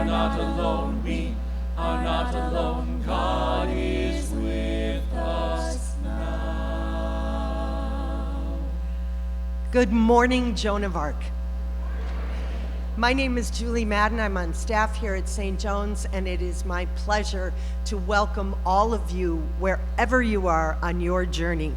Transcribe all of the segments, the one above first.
are not alone, we are not alone. God is with us now. Good morning, Joan of Arc. My name is Julie Madden. I'm on staff here at St. John's, and it is my pleasure to welcome all of you wherever you are on your journey.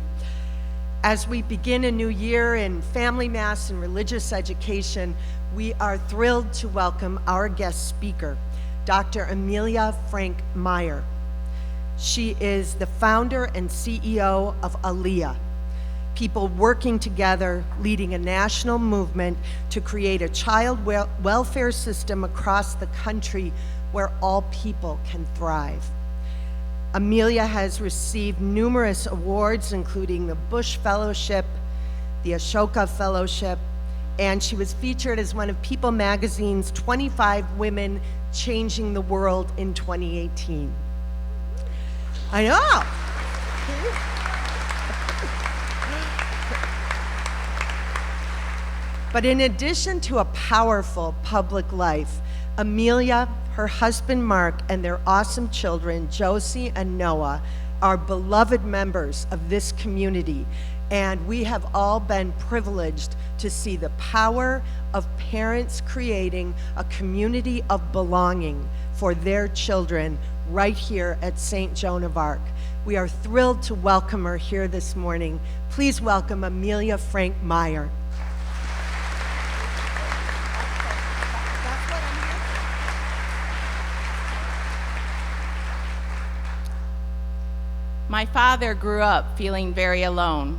As we begin a new year in family mass and religious education, we are thrilled to welcome our guest speaker, Dr. Amelia Franck Meyer. She is the founder and CEO of Alia, people working together, leading a national movement to create a child welfare system across the country where all people can thrive. Amelia has received numerous awards, including the Bush Fellowship, the Ashoka Fellowship, and she was featured as one of People magazine's 25 Women Changing the World in 2018. I know. But in addition to a powerful public life, Amelia, her husband Mark, and their awesome children, Josie and Noah, are beloved members of this community, and we have all been privileged to see the power of parents creating a community of belonging for their children right here at St. Joan of Arc. We are thrilled to welcome her here this morning. Please welcome Amelia Franck Meyer. My father grew up feeling very alone.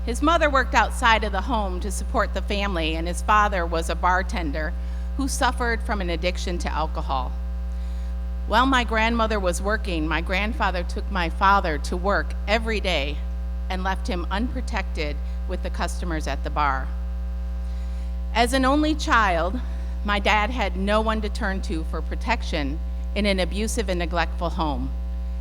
His mother worked outside of the home to support the family, and his father was a bartender who suffered from an addiction to alcohol. While my grandmother was working, my grandfather took my father to work every day and left him unprotected with the customers at the bar. As an only child, my dad had no one to turn to for protection in an abusive and neglectful home.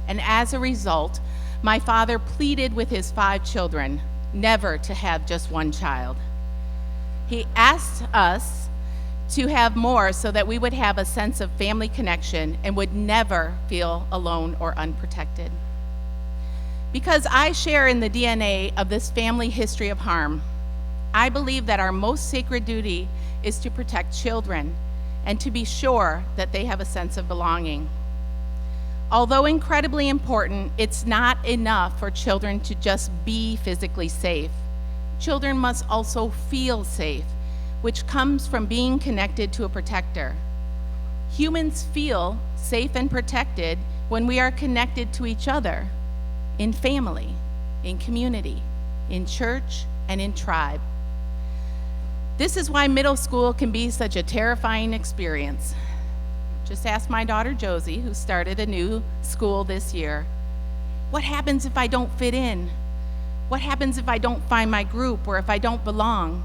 And as a result, my father pleaded with his 5 children never to have just one child. He asked us to have more so that we would have a sense of family connection and would never feel alone or unprotected. Because I share in the DNA of this family history of harm, I believe that our most sacred duty is to protect children and to be sure that they have a sense of belonging. Although incredibly important, it's not enough for children to just be physically safe. Children must also feel safe, which comes from being connected to a protector. Humans feel safe and protected when we are connected to each other, in family, in community, in church, and in tribe. This is why middle school can be such a terrifying experience. Just ask my daughter Josie, who started a new school this year. What happens if I don't fit in? What happens if I don't find my group or if I don't belong?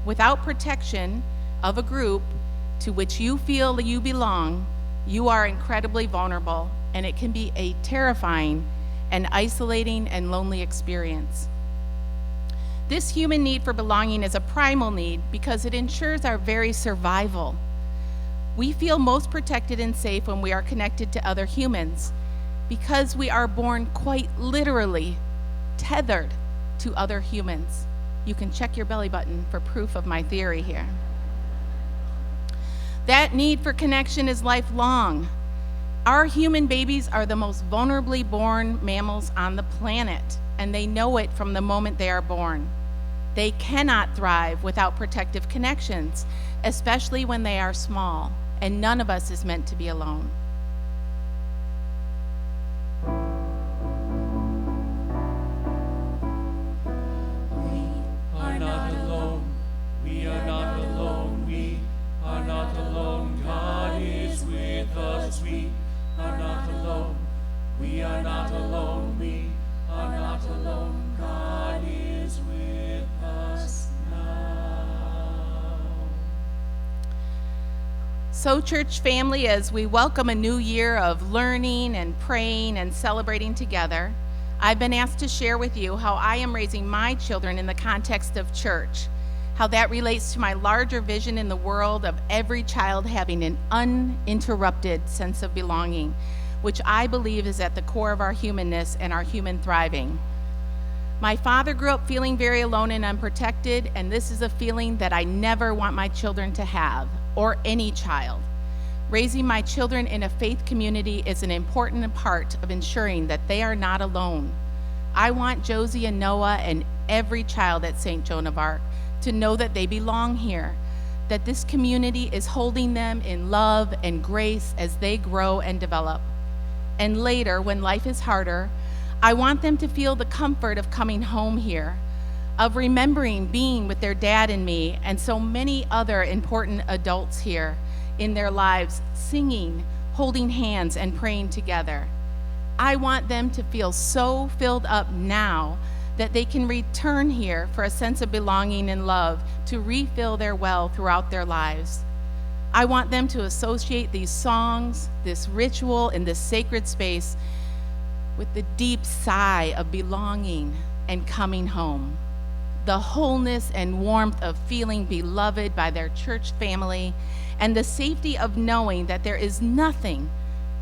Without protection of a group to which you feel you belong, you are incredibly vulnerable, and it can be a terrifying and isolating and lonely experience. This human need for belonging is a primal need because it ensures our very survival. We feel most protected and safe when we are connected to other humans because we are born quite literally tethered to other humans. You can check your belly button for proof of my theory here. That need for connection is lifelong. Our human babies are the most vulnerably born mammals on the planet, and they know it from the moment they are born. They cannot thrive without protective connections, especially when they are small, and none of us is meant to be alone. We are not alone. We are not alone. We are not alone. God is with us. We are not alone. We are not alone. We are not alone. God is with us now. So, church family, as we welcome a new year of learning and praying and celebrating together, I've been asked to share with you how I am raising my children in the context of church how that relates to my larger vision in the world of every child having an uninterrupted sense of belonging, which I believe is at the core of our humanness and our human thriving. My father grew up feeling very alone and unprotected, and this is a feeling that I never want my children to have, or any child. Raising my children in a faith community is an important part of ensuring that they are not alone. I want Josie and Noah and every child at St. Joan of Arc to know that they belong here, that this community is holding them in love and grace as they grow and develop. And later, when life is harder, I want them to feel the comfort of coming home here, of remembering being with their dad and me and so many other important adults here in their lives, singing, holding hands, and praying together. I want them to feel so filled up now that they can return here for a sense of belonging and love to refill their well throughout their lives. I want them to associate these songs, this ritual, and this sacred space with the deep sigh of belonging and coming home, the wholeness and warmth of feeling beloved by their church family, and the safety of knowing that there is nothing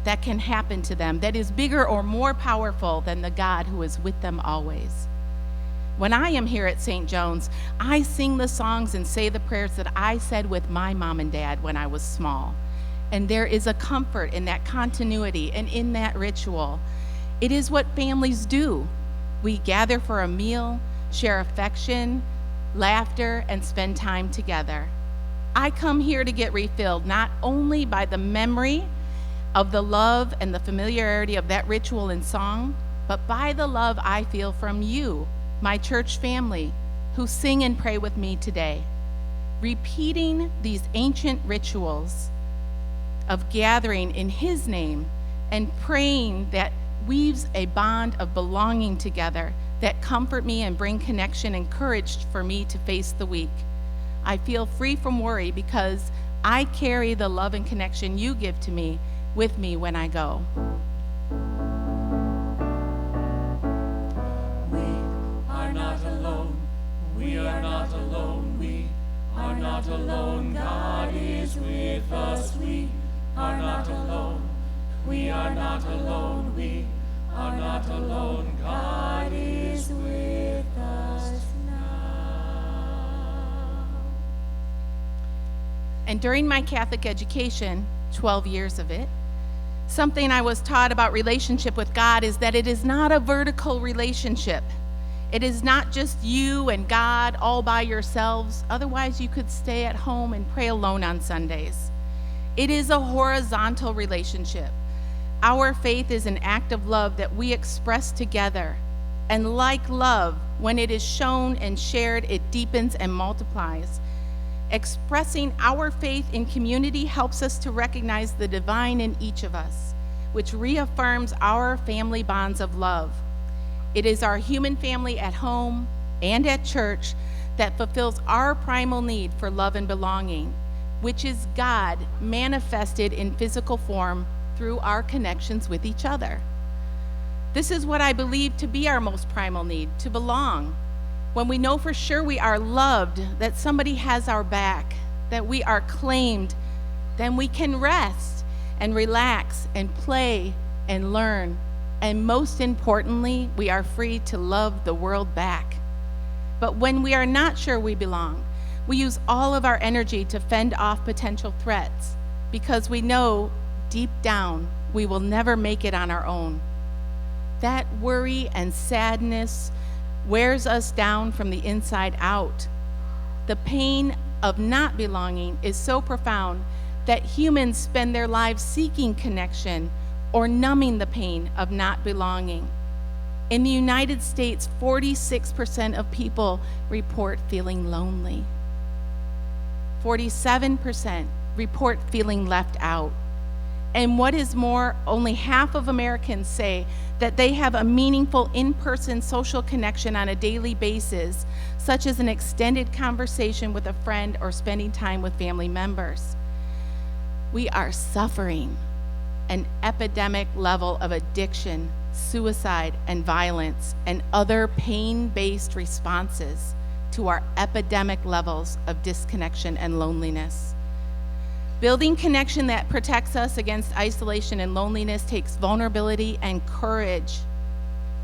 that can happen to them that is bigger or more powerful than the God who is with them always. When I am here at St. John's, I sing the songs and say the prayers that I said with my mom and dad when I was small. And there is a comfort in that continuity and in that ritual. It is what families do. We gather for a meal, share affection, laughter, and spend time together. I come here to get refilled not only by the memory of the love and the familiarity of that ritual and song, but by the love I feel from you, my church family, who sing and pray with me today. Repeating these ancient rituals of gathering in His name and praying that weaves a bond of belonging together that comfort me and bring connection and courage for me to face the week. I feel free from worry because I carry the love and connection you give to me with me when I go. We are not alone, we are not alone, God is with us, we are not alone, we are not alone, we are not alone, God is with us now. And during my Catholic education, 12 years of it, something I was taught about relationship with God is that it is not a vertical relationship. It is not just you and God all by yourselves. Otherwise, you could stay at home and pray alone on Sundays. It is a horizontal relationship. Our faith is an act of love that we express together. And like love, when it is shown and shared, it deepens and multiplies. Expressing our faith in community helps us to recognize the divine in each of us, which reaffirms our family bonds of love. It is our human family at home and at church that fulfills our primal need for love and belonging, which is God manifested in physical form through our connections with each other. This is what I believe to be our most primal need, to belong. When we know for sure we are loved, that somebody has our back, that we are claimed, then we can rest and relax and play and learn. And most importantly, we are free to love the world back. But when we are not sure we belong, we use all of our energy to fend off potential threats because we know deep down we will never make it on our own. That worry and sadness wears us down from the inside out. The pain of not belonging is so profound that humans spend their lives seeking connection or numbing the pain of not belonging. In the United States, 46% of people report feeling lonely. 47% report feeling left out. And what is more, only half of Americans say that they have a meaningful in-person social connection on a daily basis, such as an extended conversation with a friend or spending time with family members. We are suffering an epidemic level of addiction, suicide, and violence, and other pain-based responses to our epidemic levels of disconnection and loneliness. Building connection that protects us against isolation and loneliness takes vulnerability and courage.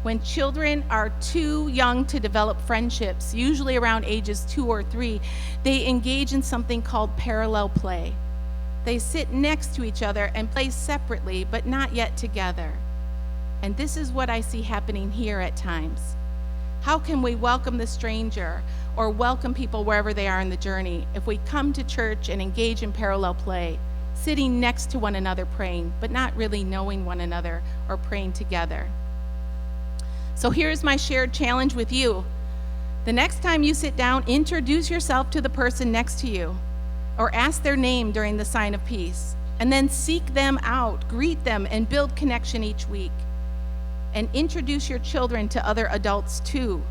When children are too young to develop friendships, usually around ages 2 or 3, they engage in something called parallel play. They sit next to each other and play separately, but not yet together. And this is what I see happening here at times. How can we welcome the stranger or welcome people wherever they are in the journey if we come to church and engage in parallel play, sitting next to one another praying, but not really knowing one another or praying together? So here's my shared challenge with you. The next time you sit down, introduce yourself to the person next to you, or ask their name during the sign of peace, and then seek them out, greet them, and build connection each week. And introduce your children to other adults too.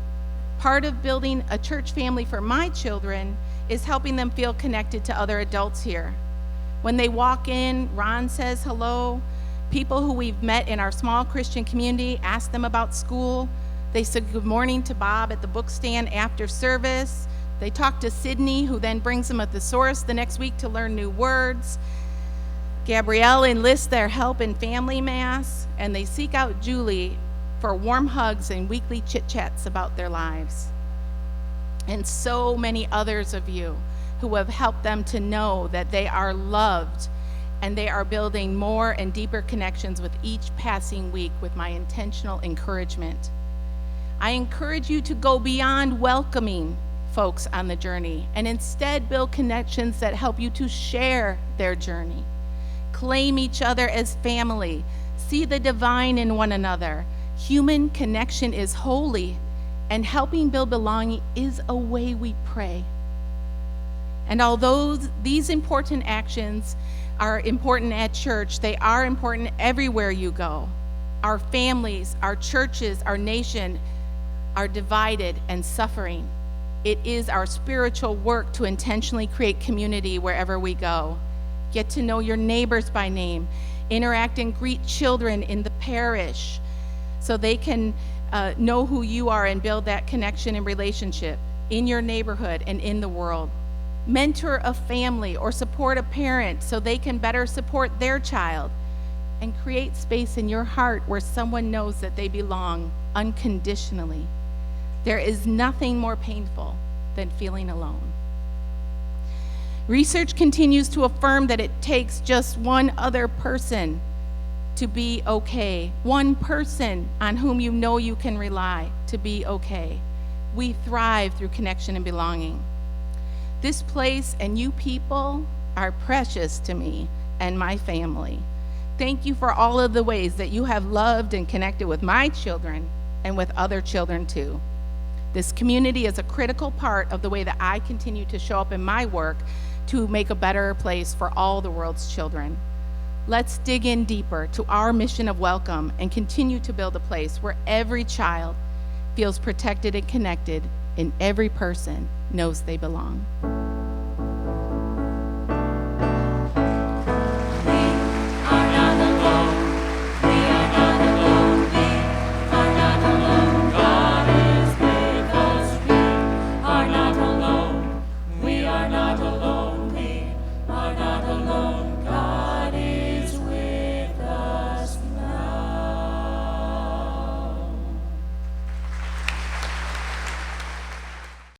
Part of building a church family for my children is helping them feel connected to other adults here. When they walk in, Ron says hello. People who we've met in our small Christian community ask them about school. They said good morning to Bob at the book stand after service. They talk to Sydney, who then brings them a thesaurus the next week to learn new words. Gabrielle enlists their help in family mass, and they seek out Julie for warm hugs and weekly chit-chats about their lives. And so many others of you who have helped them to know that they are loved, and they are building more and deeper connections with each passing week with my intentional encouragement. I encourage you to go beyond welcoming folks on the journey and instead build connections that help you to share their journey. Claim each other as family. See the divine in one another. Human connection is holy, and helping build belonging is a way we pray. And although these important actions are important at church, they are important everywhere you go. Our families, our churches, our nation are divided and suffering. It is our spiritual work to intentionally create community wherever we go. Get to know your neighbors by name. Interact and greet children in the parish so they can know who you are and build that connection and relationship in your neighborhood and in the world. Mentor a family or support a parent so they can better support their child, and create space in your heart where someone knows that they belong unconditionally. There is nothing more painful than feeling alone. Research continues to affirm that it takes just one other person to be okay, one person on whom you know you can rely to be okay. We thrive through connection and belonging. This place and you people are precious to me and my family. Thank you for all of the ways that you have loved and connected with my children and with other children too. This community is a critical part of the way that I continue to show up in my work to make a better place for all the world's children. Let's dig in deeper to our mission of welcome and continue to build a place where every child feels protected and connected, and every person knows they belong.